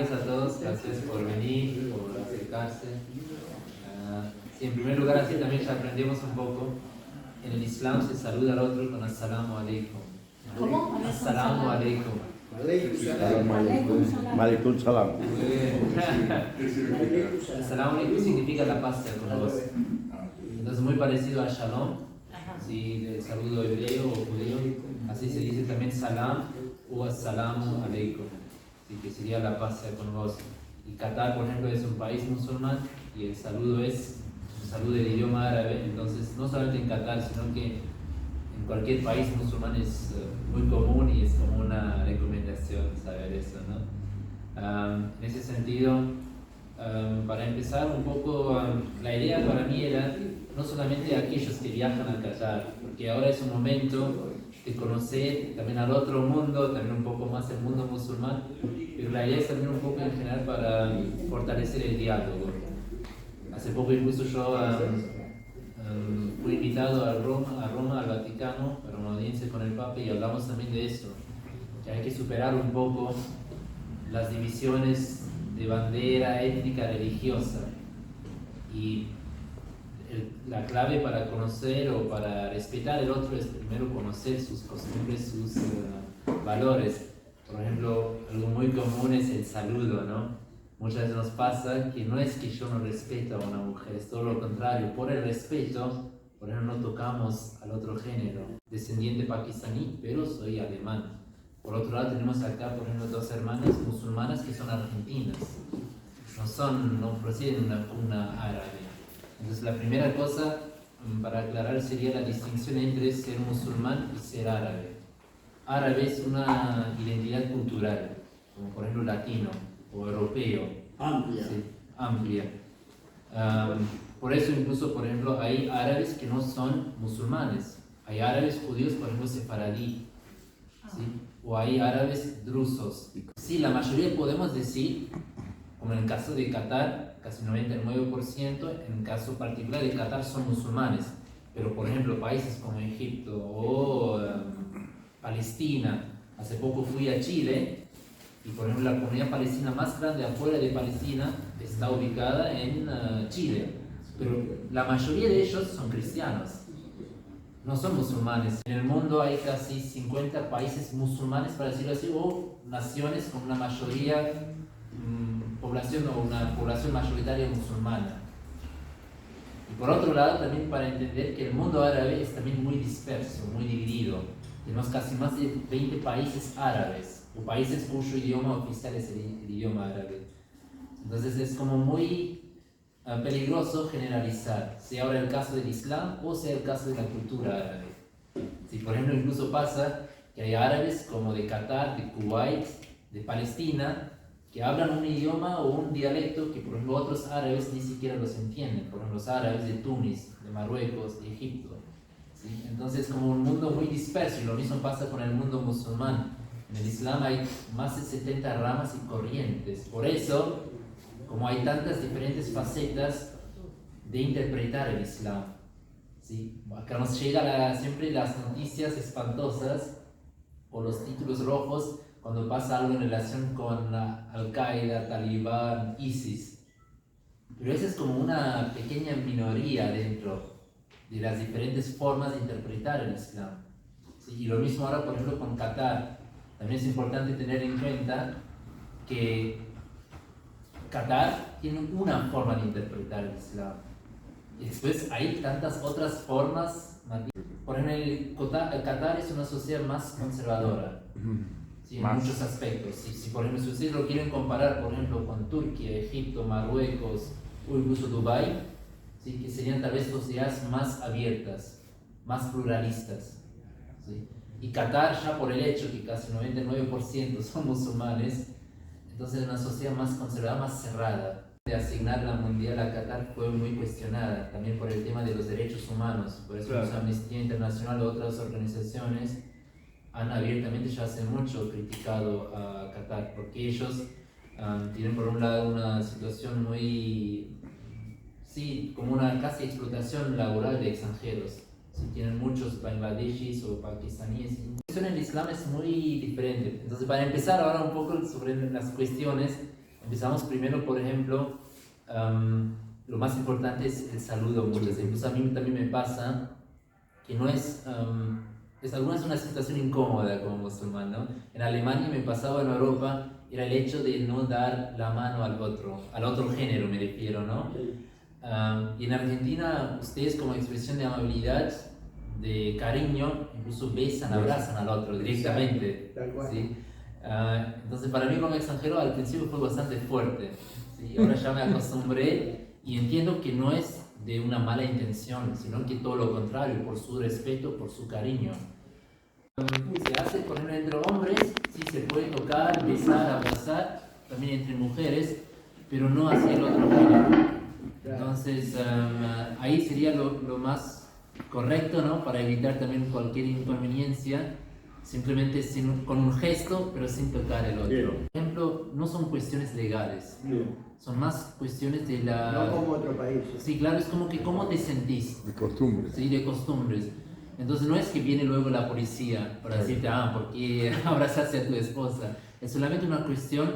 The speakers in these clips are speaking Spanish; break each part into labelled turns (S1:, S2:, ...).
S1: días a todos, gracias por venir, por acercarse. Sí, en primer lugar, así también ya aprendemos un poco. En el Islam se saluda al otro con As-salamu alaykum.
S2: ¿Cómo?
S1: As-salamu alaykum.
S3: Malikum salam.
S1: Muy bien. As-salamu alaykum significa la paz sea con vos. Entonces, muy parecido a Shalom, ¿sí? El saludo hebreo o judío. Así se dice también Salam o As-salamu alaykum, ¿sí? Que sería la paz sea con vos. Y Qatar, por ejemplo, es un país musulmán y el saludo es un saludo del idioma árabe. Entonces, no solamente en Qatar, sino que en cualquier país musulmán es muy común y es como una recomendación saber eso, ¿no? En ese sentido, para empezar un poco, la idea para mí era no solamente aquellos que viajan a Qatar, porque ahora es un momento de conocer también al otro mundo, también un poco más el mundo musulmán, pero la idea es también un poco en general para fortalecer el diálogo. Hace poco incluso yo fui invitado a Roma, al Vaticano, para una audiencia con el Papa y hablamos también de eso, que hay que superar un poco las divisiones de bandera, étnica, religiosa. Y la clave para conocer o para respetar el otro es primero conocer sus costumbres, sus valores. Por ejemplo, algo muy común es el saludo, ¿no? Muchas veces nos pasa que no es que yo no respeto a una mujer, es todo lo contrario. Por el respeto, por ejemplo, no tocamos al otro género. Descendiente pakistaní, pero soy alemán. Por otro lado, tenemos acá, por ejemplo, dos hermanas musulmanas que son argentinas. No proceden de una cuna árabe. Entonces, la primera cosa para aclarar sería la distinción entre ser musulmán y ser árabe. Árabe es una identidad cultural, como por ejemplo latino o europeo.
S4: Amplia.
S1: Sí, amplia. Por eso incluso, por ejemplo, hay árabes que no son musulmanes. Hay árabes judíos, por ejemplo, sefaradí. ¿Sí? O hay árabes drusos. Sí, la mayoría podemos decir, como en el caso de Qatar, casi 99%, en el caso particular de Qatar son musulmanes. Pero, por ejemplo, países como Egipto o Palestina, hace poco fui a Chile y, por ejemplo, la comunidad palestina más grande afuera de Palestina está ubicada en Chile. Pero la mayoría de ellos son cristianos, no son musulmanes. En el mundo hay casi 50 países musulmanes, para decirlo así, o naciones con una mayoría población o una población mayoritaria musulmana. Y por otro lado, también para entender que el mundo árabe es también muy disperso, muy dividido. Tenemos casi más de 20 países árabes, o países cuyo idioma oficial es el idioma árabe. Entonces es como muy peligroso generalizar, sea ahora el caso del Islam o sea el caso de la cultura árabe. Si por ejemplo incluso pasa que hay árabes como de Qatar, de Kuwait, de Palestina, que hablan un idioma o un dialecto que por ejemplo otros árabes ni siquiera los entienden. Por ejemplo los árabes de Túnez, de Marruecos, de Egipto. ¿Sí? Entonces como un mundo muy disperso, y lo mismo pasa con el mundo musulmán. En el Islam hay más de 70 ramas y corrientes. Por eso, como hay tantas diferentes facetas de interpretar el Islam, ¿sí? Acá nos llegan siempre las noticias espantosas o los títulos rojos cuando pasa algo en relación con Al-Qaeda, Talibán, ISIS. Pero esa es como una pequeña minoría dentro de las diferentes formas de interpretar el Islam. ¿Sí? Y lo mismo ahora, por ejemplo, con Qatar. También es importante tener en cuenta que Qatar tiene una forma de interpretar el Islam. Y después hay tantas otras formas. Por ejemplo, Qatar es una sociedad más conservadora. Sí, en muchos aspectos. Si por ejemplo, si ustedes lo quieren comparar, por ejemplo, con Turquía, Egipto, Marruecos o incluso Dubái, ¿sí? Que serían tal vez sociedades más abiertas, más pluralistas. ¿Sí? Y Qatar, ya por el hecho que casi 99% son musulmanes, entonces es una sociedad más conservadora, más cerrada. De asignar la mundial a Qatar fue muy cuestionada, también por el tema de los derechos humanos. Por eso claro, Amnistía Internacional o otras organizaciones han abiertamente ya hace mucho criticado a Qatar, porque ellos tienen por un lado una situación muy, sí, como una casi explotación laboral de extranjeros. Sí, tienen muchos bangladeshis o pakistaníes. La situación en el Islam es muy diferente. Entonces, para empezar ahora un poco sobre las cuestiones, Empezamos primero, por ejemplo, lo más importante es el saludo muchas veces. Incluso a mí también me pasa que no es, algunas una situación incómoda como musulmán, ¿no? En Alemania me pasaba, en Europa, era el hecho de no dar la mano al otro género me refiero, ¿no? Y en Argentina ustedes como expresión de amabilidad, de cariño, incluso besan, abrazan al otro directamente, ¿sí? Entonces para mí como extranjero al principio fue bastante fuerte, ¿sí? Ahora ya me acostumbré y entiendo que no es de una mala intención, sino que todo lo contrario, por su respeto, por su cariño. Se hace, por ejemplo, entre hombres, sí se puede tocar, besar, abrazar, también entre mujeres, pero no hacia el otro género. Entonces ahí sería lo más correcto, ¿no? Para evitar también cualquier inconveniencia, simplemente con un gesto, pero sin tocar el otro. Bien. Por ejemplo, no son cuestiones legales, son más cuestiones de la...
S2: No como otro país.
S1: Sí, claro, es como que cómo te sentís.
S3: De costumbres.
S1: Sí, de costumbres. Entonces no es que viene luego la policía para decirte, ¿por qué abrazaste a tu esposa? Es solamente una cuestión,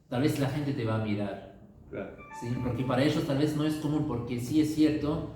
S1: tal vez la gente te va a mirar. Claro. ¿Sí? Porque para ellos tal vez no es común, porque sí es cierto,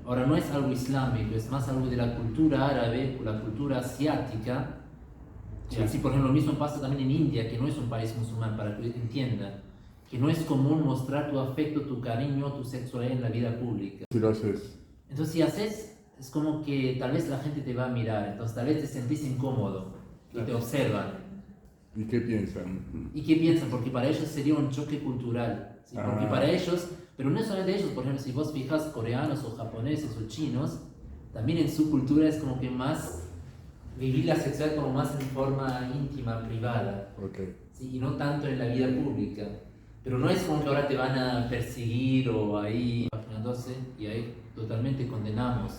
S1: ahora no es algo islámico, es más algo de la cultura árabe o la cultura asiática. Sí. Así, por ejemplo, lo mismo pasa también en India, que no es un país musulmán, para que entiendan, que no es común mostrar tu afecto, tu cariño, tu sexualidad en la vida pública.
S3: Si lo haces.
S1: Entonces, si haces, es como que tal vez la gente te va a mirar, entonces tal vez te sentís incómodo y te observan.
S3: ¿Y qué piensan?
S1: ¿Y qué piensan? Porque para ellos sería un choque cultural. ¿Sí? Porque para ellos, pero no solamente ellos, por ejemplo, si vos fijas coreanos o japoneses o chinos, también en su cultura es como que más vivir la sexualidad como más en forma íntima, privada.
S3: Okay.
S1: ¿Sí? Y no tanto en la vida pública. Pero no es como que ahora te van a perseguir o ahí, página 12, y ahí totalmente condenamos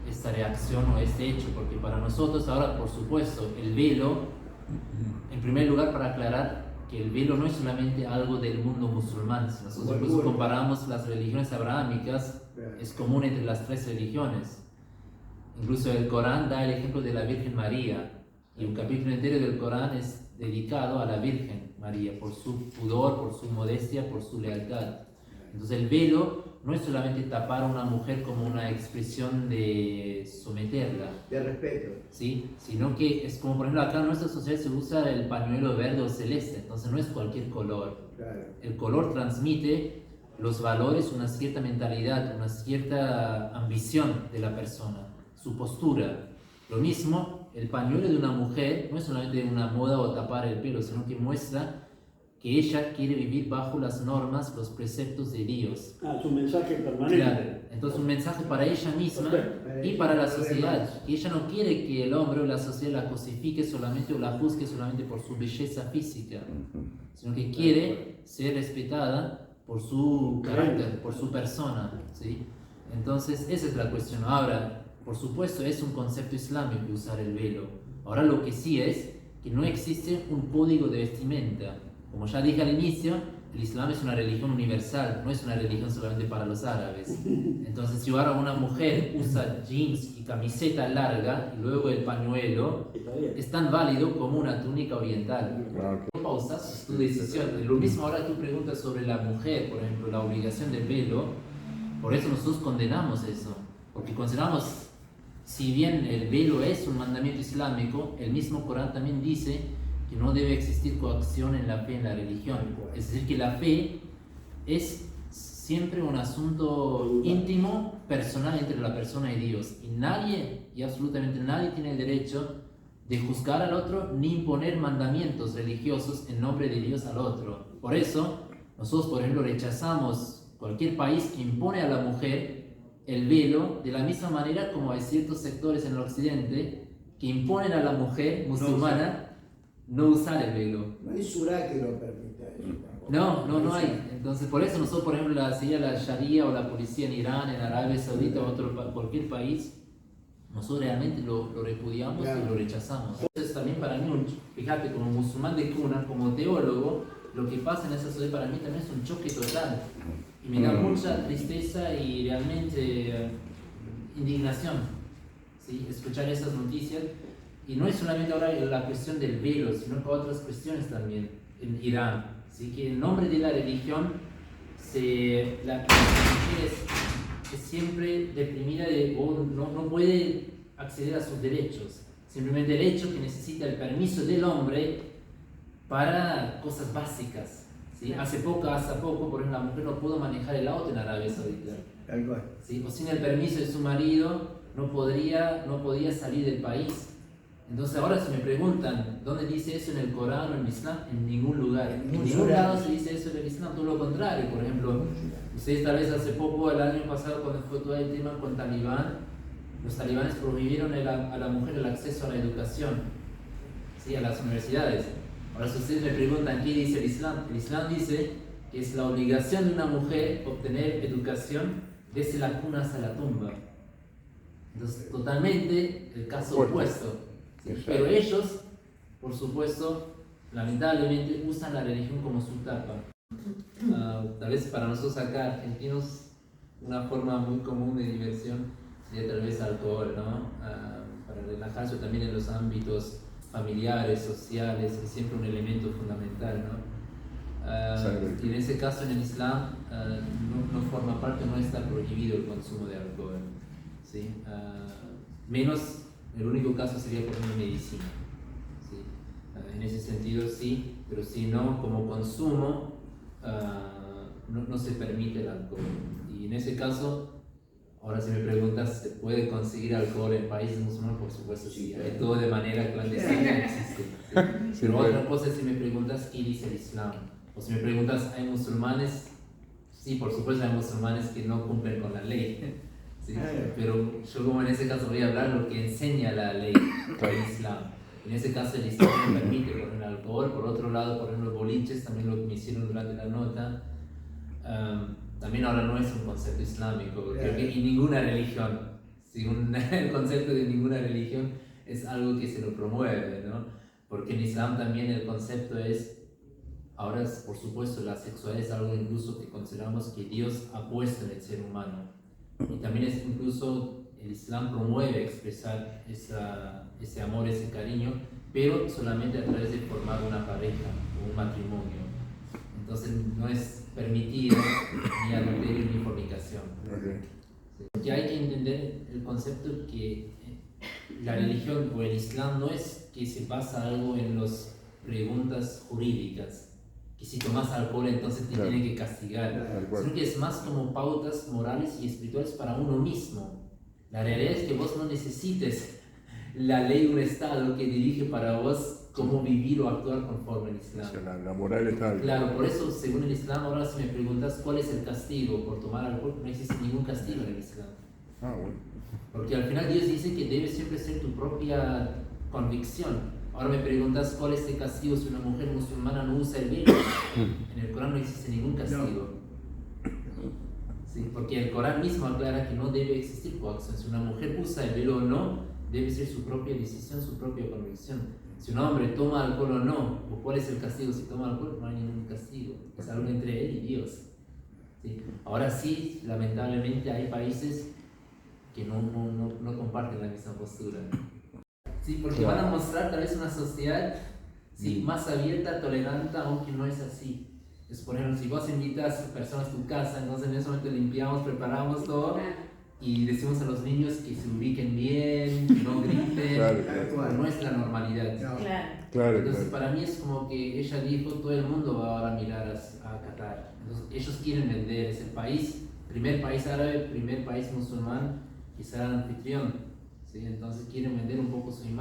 S1: esta reacción o este hecho, porque para nosotros ahora, por supuesto, el velo, en primer lugar para aclarar que el velo no es solamente algo del mundo musulmán, si nosotros incluso comparamos las religiones abrahámicas, es común entre las tres religiones. Incluso el Corán da el ejemplo de la Virgen María, y un capítulo entero del Corán es dedicado a la Virgen María, por su pudor, por su modestia, por su lealtad. Entonces el velo no es solamente tapar a una mujer como una expresión de someterla,
S2: de respeto,
S1: ¿sí? Sino que es como, por ejemplo, acá en nuestra sociedad se usa el pañuelo verde o celeste, entonces no es cualquier color.
S2: claro.
S1: El color transmite los valores, una cierta mentalidad, una cierta ambición de la persona, su postura. Lo mismo, el pañuelo de una mujer no es solamente una moda o tapar el pelo, sino que muestra que ella quiere vivir bajo las normas, los preceptos de Dios.
S4: Es un mensaje permanente.
S1: Claro, entonces un mensaje para ella misma y para la sociedad, que ella no quiere que el hombre o la sociedad la cosifique solamente o la juzgue solamente por su belleza física, sino que quiere ser respetada por su carácter, por su persona, ¿sí? Entonces esa es la cuestión. Ahora, por supuesto, es un concepto islámico usar el velo. Ahora lo que sí es que no existe un código de vestimenta. Como ya dije al inicio, el Islam es una religión universal, no es una religión solamente para los árabes. Entonces, si ahora una mujer usa jeans y camiseta larga y luego el pañuelo, es tan válido como una túnica oriental. No pausas, es tu decisión. Lo mismo ahora tú preguntas sobre la mujer, por ejemplo, la obligación del velo. Por eso nosotros condenamos eso, porque consideramos, si bien el velo es un mandamiento islámico, el mismo Corán también dice que no debe existir coacción en la fe, en la religión. Es decir, que la fe es siempre un asunto íntimo, personal entre la persona y Dios. Y nadie, y absolutamente nadie, tiene el derecho de juzgar al otro ni imponer mandamientos religiosos en nombre de Dios al otro. Por eso, nosotros, por ejemplo, rechazamos cualquier país que impone a la mujer el velo, de la misma manera como hay ciertos sectores en el occidente que imponen a la mujer musulmana no usar el velo.
S2: No hay surá que lo permita eso.
S1: No hay. Entonces, por eso nosotros, por ejemplo, sería la Sharia o la policía en Irán, en Arabia Saudita o cualquier país, nosotros realmente lo repudiamos y lo rechazamos. Entonces, también para mí, fíjate, como musulmán de cuna, como teólogo, lo que pasa en esa sociedad para mí también es un choque total. Y me da mucha tristeza y realmente indignación, ¿sí? Escuchar esas noticias. Y no es solamente ahora la cuestión del velo, sino que otras cuestiones también en Irán, Así que en nombre de la religión, la mujer es siempre deprimida o no puede acceder a sus derechos. Simplemente el hecho que necesita el permiso del hombre para cosas básicas. ¿Sí? Hace poco, por ejemplo, la mujer no pudo manejar el auto en Arabia Saudita. ¿Sí? O sin el permiso de su marido no podía salir del país. Entonces ahora si me preguntan ¿dónde dice eso en el Corán o en el Islam? En ningún lugar. En ningún lado se dice eso en el Islam, todo lo contrario. Por ejemplo, ustedes tal vez hace poco, el año pasado, cuando fue todo el tema con Talibán, los talibanes prohibieron a la mujer el acceso a la educación, ¿sí? A las universidades. Ahora si ustedes me preguntan ¿qué dice el Islam dice que es la obligación de una mujer obtener educación desde la cuna hasta la tumba. Entonces totalmente el caso opuesto. ¿Sí? Pero ellos, por supuesto, lamentablemente usan la religión como su tapa. Tal vez para nosotros acá, argentinos, una forma muy común de diversión sería tal vez alcohol, ¿no? Para relajarse también en los ámbitos familiares, sociales, es siempre un elemento fundamental, ¿no? Y en ese caso en el Islam no forma parte, no está prohibido el consumo de alcohol, ¿sí? Menos, el único caso sería por una medicina, ¿sí? En ese sentido sí, pero si no, como consumo no se permite el alcohol. Y en ese caso, ahora si me preguntas, ¿se puede conseguir alcohol en países musulmanes? Por supuesto sí, hay todo de manera clandestina, existe, ¿sí? Pero otra cosa es si me preguntas ¿qué dice el Islam? O si me preguntas, ¿hay musulmanes? Sí, por supuesto hay musulmanes que no cumplen con la ley, ¿sí? Pero yo como en ese caso voy a hablar lo que enseña la ley del Islam. En ese caso el Islam no permite por el alcohol. Por otro lado, por ejemplo, boliches, también lo que me hicieron durante la nota, también ahora no es un concepto islámico, creo que en ninguna religión, según el concepto de ninguna religión, es algo que se lo promueve, ¿no? Porque en Islam también el concepto es, ahora por supuesto la sexualidad es algo incluso que consideramos que Dios ha puesto en el ser humano, y también es incluso el Islam promueve expresar ese amor, ese cariño, pero solamente a través de formar una pareja o un matrimonio. Entonces no es permitido ni adulterio ni fornicación. Ya hay que entender el concepto que la religión o el Islam no es que se basa algo en las preguntas jurídicas, que si tomas alcohol entonces te tienen que castigar, sino que es más como pautas morales y espirituales para uno mismo. La realidad es que vos no necesites la ley de un Estado que dirige para vos cómo vivir o actuar conforme al Islam.
S3: O sea, la moral está...
S1: Claro, por eso, según el Islam, ahora si me preguntas cuál es el castigo por tomar alcohol, no existe ningún castigo en el Islam.
S3: Bueno.
S1: Porque al final Dios dice que debe siempre ser tu propia convicción. Ahora me preguntas cuál es el castigo si una mujer musulmana no usa el velo. En el Corán no existe ningún castigo. Sí, porque el Corán mismo aclara que no debe existir coacción. Si una mujer usa el velo o no, debe ser su propia decisión, su propia convicción. Si un hombre toma alcohol o no, o cuál es el castigo si toma alcohol, no hay ningún castigo. Es algo entre él y Dios. ¿Sí? Ahora sí, lamentablemente hay países que no comparten la misma postura. Sí, porque van a mostrar tal vez una sociedad más abierta, tolerante, aunque no es así. Es, por ejemplo, si vos invitas a personas a tu casa, entonces en ese momento limpiamos, preparamos todo y decimos a los niños que se ubiquen bien, que no griten.
S3: Claro.
S1: No es la normalidad.
S3: Claro.
S1: Entonces para mí es como que ella dijo, todo el mundo va ahora a mirar a Qatar. Entonces ellos quieren vender, es el país, primer país árabe, primer país musulmán que será el anfitrión, ¿sí? Entonces quieren vender un poco su imagen.